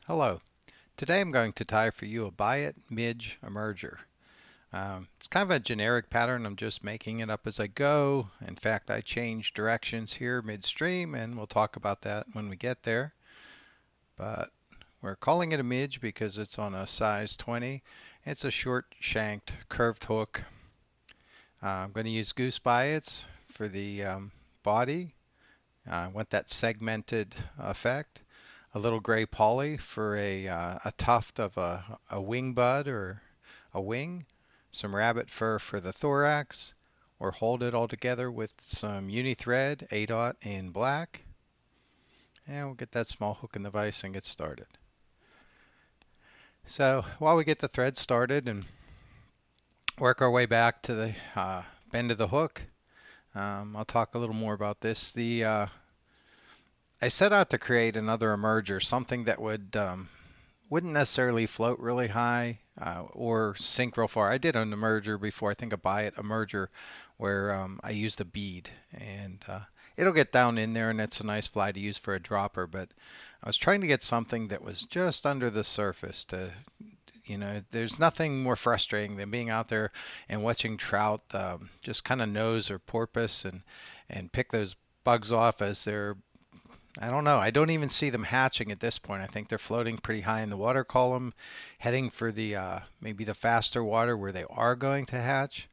Hello. Today I'm going to tie for you a Biot Midge emerger. It's kind of a generic pattern. I'm just making it up as I go. In fact, I changed directions here midstream, and we'll talk about that when we get there. But we're calling it a Midge because it's on a size 20. It's a short shanked curved hook. I'm going to use Goose Biots for the body. I want that segmented effect. A little gray poly for a tuft of a wing bud or a wing, some rabbit fur for the thorax, or hold it all together with some Uni-Thread, A-dot in black, and we'll get that small hook in the vise and get started. So while we get the thread started and work our way back to the bend of the hook, I'll talk a little more about this. I set out to create another emerger, something that wouldn't necessarily float really high or sink real far. I did an emerger before, I think a Biot emerger, where I used a bead, and it'll get down in there, and it's a nice fly to use for a dropper. But I was trying to get something that was just under the surface. There's nothing more frustrating than being out there and watching trout just kind of nose or porpoise and pick those bugs off as they're I don't know. I don't even see them hatching at this point. I think they're floating pretty high in the water column, heading for the maybe the faster water where they are going to hatch.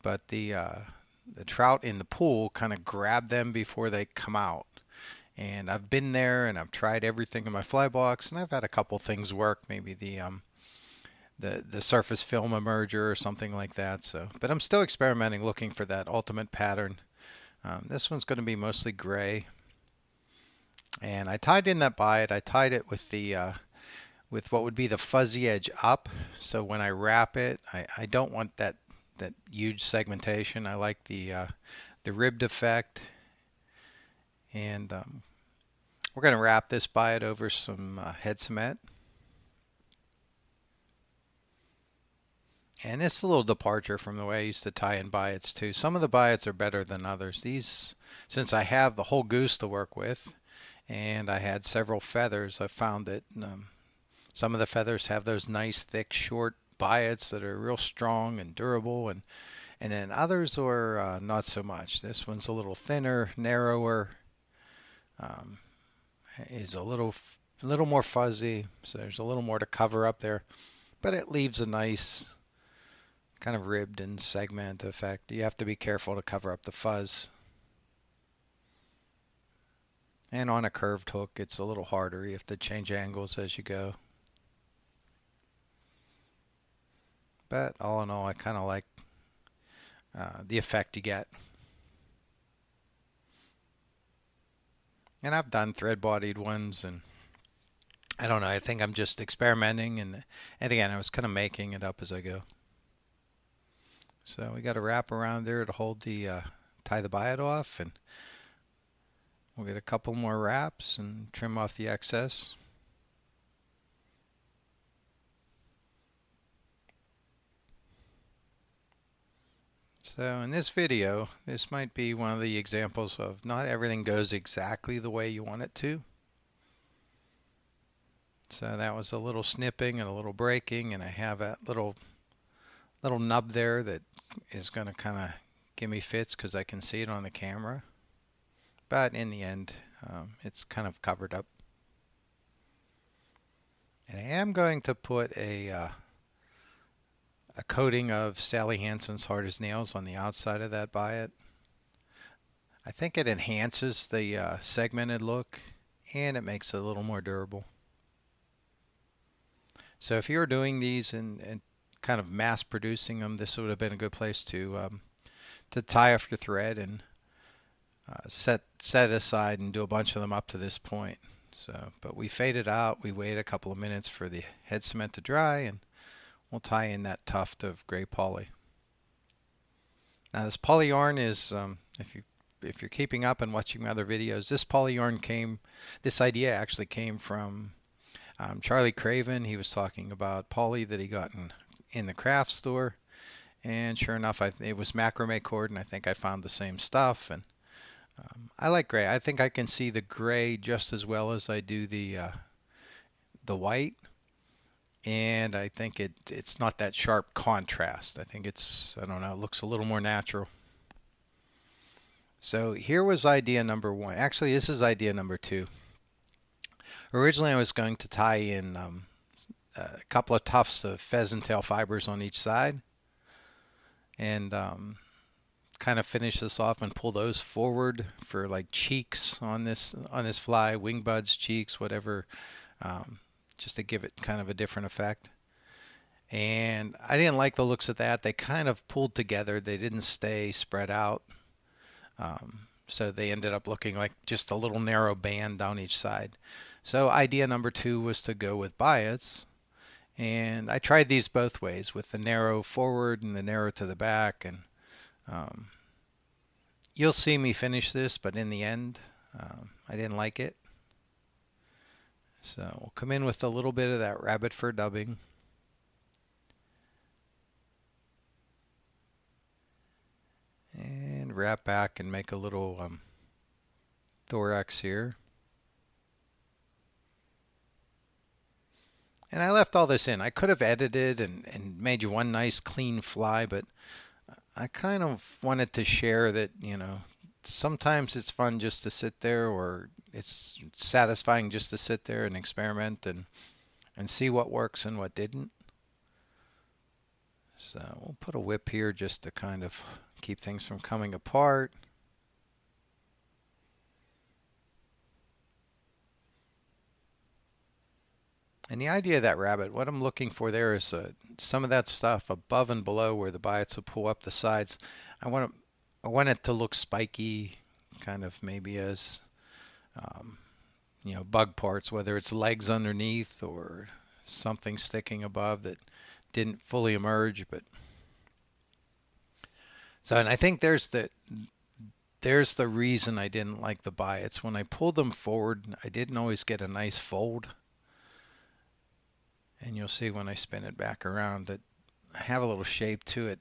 But the trout in the pool kind of grab them before they come out. And I've been there and I've tried everything in my fly box, and I've had a couple things work. Maybe the surface film emerger or something like that. But I'm still experimenting, looking for that ultimate pattern. This one's going to be mostly gray. And I tied in that Biot. I tied it with the with what would be the fuzzy edge up. So when I wrap it, I don't want that huge segmentation. I like the ribbed effect. And we're going to wrap this Biot over some head cement. And it's a little departure from the way I used to tie in Biots too. Some of the Biots are better than others. These, since I have the whole goose to work with, and I had several feathers, I found that some of the feathers have those nice thick short biots that are real strong and durable, and then others are not so much. This one's a little thinner, narrower, um, is a little more fuzzy, so there's a little more to cover up there, but it leaves a nice kind of ribbed and segment effect. You have to be careful to cover up the fuzz. And on a curved hook, it's a little harder. You have to change angles as you go. But all in all, I kind of like the effect you get. And I've done thread-bodied ones, and I don't know. I think I'm just experimenting, and again, I was kind of making it up as I go. So we got a wrap around there to hold the tie the Biot off, and we'll get a couple more wraps and trim off the excess. So in this video, this might be one of the examples of not everything goes exactly the way you want it to. So that was a little snipping and a little breaking, and I have that little nub there that is going to kind of give me fits because I can see it on the camera. But in the end, it's kind of covered up. And I am going to put a coating of Sally Hansen's Hard as Nails on the outside of that Biot. I think it enhances the segmented look, and it makes it a little more durable. So if you're doing these and kind of mass producing them, this would have been a good place to tie off your thread and set it aside and do a bunch of them up to this point. So, but we fade it out. We wait a couple of minutes for the head cement to dry, and we'll tie in that tuft of gray poly. Now this poly yarn is, if you're keeping up and watching my other videos, this idea actually came from Charlie Craven. He was talking about poly that he got in the craft store, and sure enough, it was macrame cord, and I think I found the same stuff. And I like gray. I think I can see the gray just as well as I do the the white, and I think it's not that sharp contrast. I think I don't know, it looks a little more natural. So here was idea number one. Actually, this is idea number two. Originally, I was going to tie in a couple of tufts of pheasant tail fibers on each side, and kind of finish this off and pull those forward for like cheeks on this fly, wing buds, cheeks, whatever, um, just to give it kind of a different effect. And I didn't like the looks of that. They kind of pulled together. They didn't stay spread out. So they ended up looking like just a little narrow band down each side. So idea number two was to go with biots. And I tried these both ways with the narrow forward and the narrow to the back. And um, you'll see me finish this, but in the end, I didn't like it. So we'll come in with a little bit of that rabbit fur dubbing. And wrap back and make a little thorax here. And I left all this in. I could have edited and made you one nice clean fly, but I kind of wanted to share that, sometimes it's fun just to sit there, or it's satisfying just to sit there and experiment and see what works and what didn't. So we'll put a whip here just to kind of keep things from coming apart. And the idea of that rabbit, what I'm looking for there is some of that stuff above and below where the biots will pull up the sides. I want it to look spiky, kind of maybe as um, bug parts, whether it's legs underneath or something sticking above that didn't fully emerge. But so, and I think there's the reason I didn't like the biots. When I pulled them forward, I didn't always get a nice fold. And you'll see when I spin it back around that I have a little shape to it.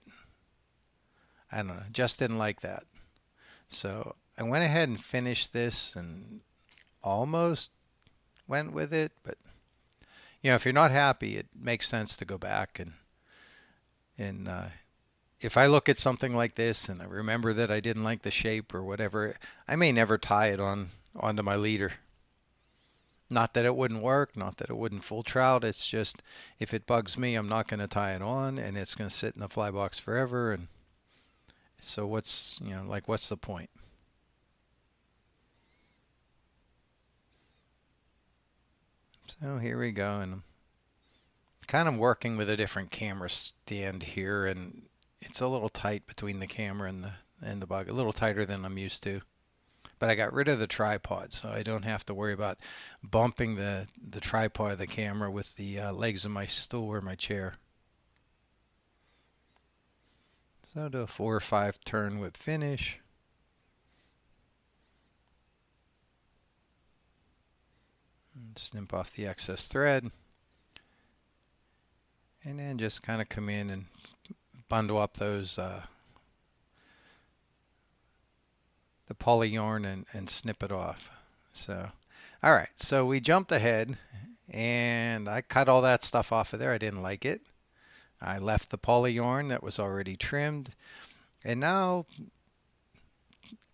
I don't know, just didn't like that. So I went ahead and finished this and almost went with it, but if you're not happy, it makes sense to go back and if I look at something like this and I remember that I didn't like the shape or whatever, I may never tie it onto my leader. Not that it wouldn't work, not that it wouldn't full trout. It's just if it bugs me, I'm not going to tie it on, and it's going to sit in the fly box forever. And so what's the point? So here we go, and I'm kind of working with a different camera stand here, and it's a little tight between the camera and the bug, a little tighter than I'm used to. But I got rid of the tripod, so I don't have to worry about bumping the tripod of the camera with the legs of my stool or my chair. So do a 4 or 5 turn whip finish. And snip off the excess thread. And then just kind of come in and bundle up those the poly yarn and snip it off. So, all right, so we jumped ahead and I cut all that stuff off of there. I didn't like it. I left the poly yarn that was already trimmed. And now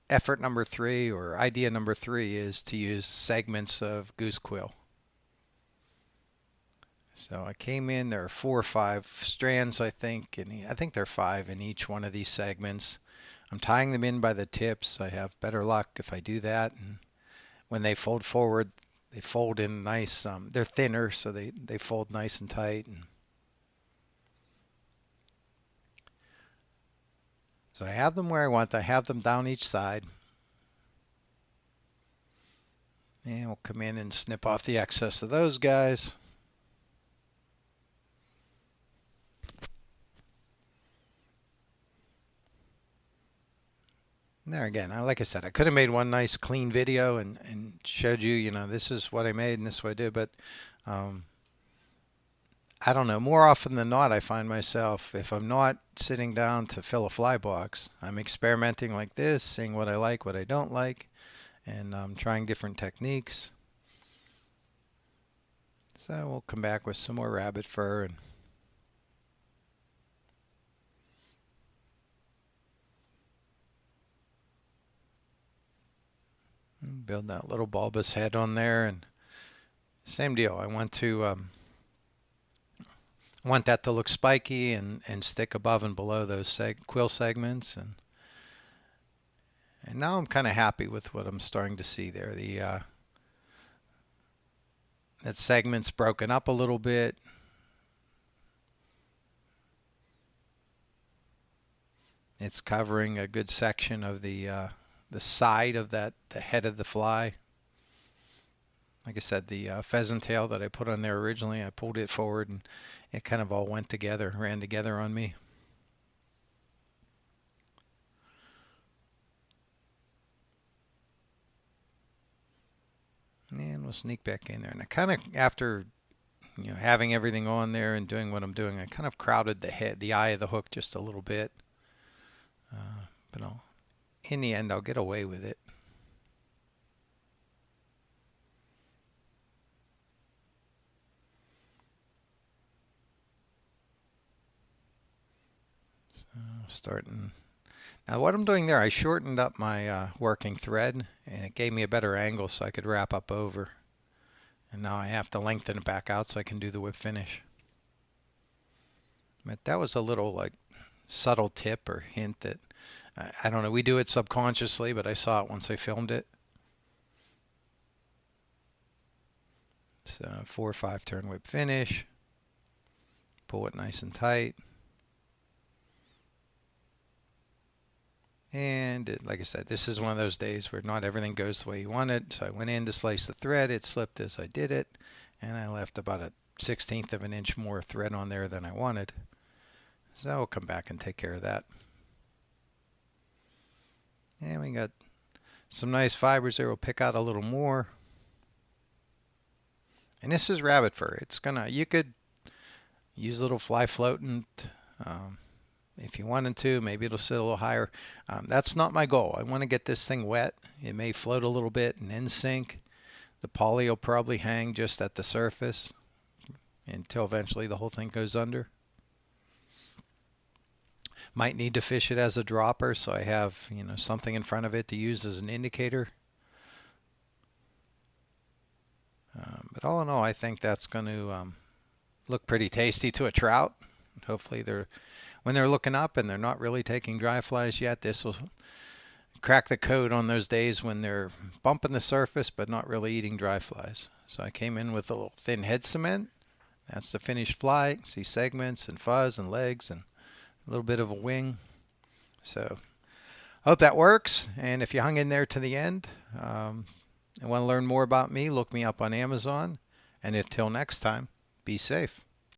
effort number 3 or idea number 3 is to use segments of Goose Quill. So I came in, there are 4 or 5 strands I think, and I think there are 5 in each one of these segments. I'm tying them in by the tips. I have better luck if I do that. And when they fold forward, they fold in nice. They're thinner, so they fold nice and tight. And so I have them where I want. I have them down each side. And we'll come in and snip off the excess of those guys. And there again, like I said, I could have made one nice clean video and showed you, this is what I made and this is what I did, but I don't know. More often than not, I find myself, if I'm not sitting down to fill a fly box, I'm experimenting like this, seeing what I like, what I don't like, and trying different techniques. So we'll come back with some more rabbit fur and build that little bulbous head on there. And same deal. I want that to look spiky and stick above and below those quill segments. And now I'm kind of happy with what I'm starting to see there. That segment's broken up a little bit. It's covering a good section of the side of the head of the fly. Like I said, the pheasant tail that I put on there originally, I pulled it forward and it kind of all went together, ran together on me. And we'll sneak back in there. And I kind of, after having everything on there and doing what I'm doing, I kind of crowded the eye of the hook just a little bit. But in the end, I'll get away with it. So starting. Now what I'm doing there, I shortened up my working thread and it gave me a better angle so I could wrap up over. And now I have to lengthen it back out so I can do the whip finish. But that was a little like subtle tip or hint that I don't know. We do it subconsciously, but I saw it once I filmed it. So 4 or 5 turn whip finish. Pull it nice and tight. And like I said, this is one of those days where not everything goes the way you want it. So I went in to slice the thread. It slipped as I did it. And I left about a 1/16 of an inch more thread on there than I wanted. So I'll come back and take care of that. And we got some nice fibers there. We'll pick out a little more. And this is rabbit fur. You could use a little fly floatant if you wanted to. Maybe it'll sit a little higher. That's not my goal. I want to get this thing wet. It may float a little bit and then sink. The poly will probably hang just at the surface until eventually the whole thing goes under. Might need to fish it as a dropper, so I have something in front of it to use as an indicator. But all in all, I think that's going to look pretty tasty to a trout. Hopefully when they're looking up and they're not really taking dry flies yet, this will crack the code on those days when they're bumping the surface but not really eating dry flies. So I came in with a little thin head cement. That's the finished fly. See segments and fuzz and legs and a little bit of a wing. So I hope that works. And if you hung in there to the end and want to learn more about me, look me up on Amazon. And until next time, be safe.